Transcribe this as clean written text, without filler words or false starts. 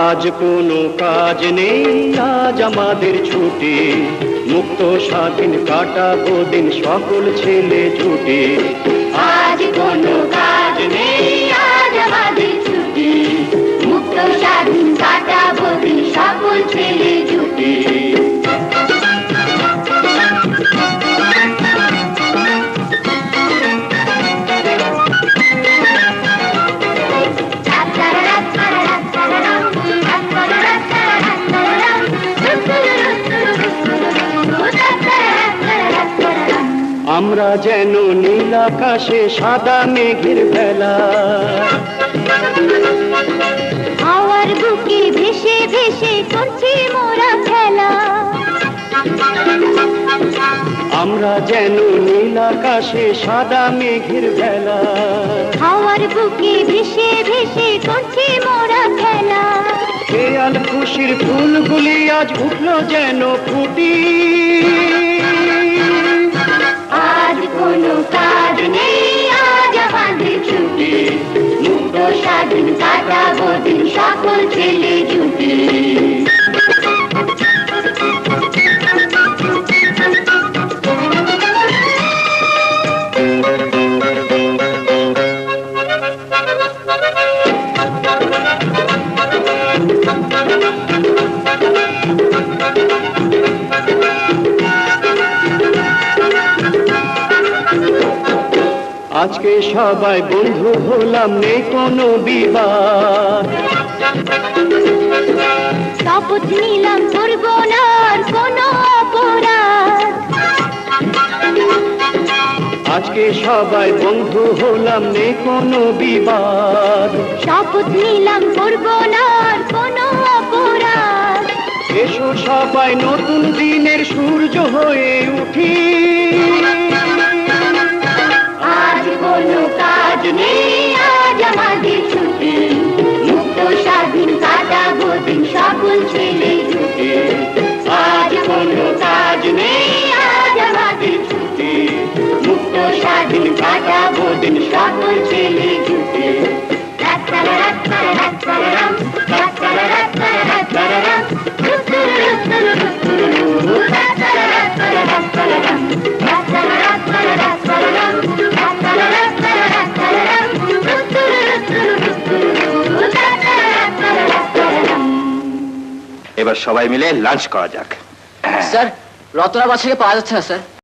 আজ কোনো কাজ নেই, আজ আমাদের ছুটি, মুক্ত স্বাধীন কাটাবো দিন সকল ছেলে ছুটি। আজ কোনো কাজ নেই, আজ আমাদের ছুটি, মুক্ত স্বাধীন কাটাবো দিন সকল ছেলে ছুটি। আমরা যেন নীল আকাশে সাদা মেঘের ভেলা, হাওয়ার বুকে ভেসে ভেসে করছি মোরা খেলা। আমরা যেন নীল আকাশে সাদা মেঘের ভেলা, হাওয়ার বুকে ভেসে ভেসে করছি মোরা খেলা। খেয়াল খুশির ফুলগুলি আজ উঠলো যেন ফুটি। আজ কোনো কাজ নেই, আজ আমাদের ছুটি, মুক্ত স্বাধীন কাটাবো দিন সকল ছেলে ছুটি। আজকে সবাই বন্ধু হলাম, নেই কোনো বিবাদ, শপথ নিলাম করব না আর কোনো অপরাধ। আজকে সবাই বন্ধু হলাম, নেই কোনো বিবাদ, শপথ নিলাম করব না আর কোনো অপরাধ। এসো সবাই নতুন দিনের সূর্য হয়ে উঠি। আজ কোনো কাজ নেই, আজ আমাদের ছুটি, মুক্ত স্বাধীন কাটাবো দিন সকল ছেলে ছুটি। আজ কোনো কাজ নেই, আজ আমাদের ছুটি, মুক্ত স্বাধীন কাটাবো দিন সকল ছেলে ছুটি। এবার সবাই মিলে লাঞ্চ করা যাক। স্যার, রতনা বাছাকে পাওয়া যাচ্ছে না স্যার।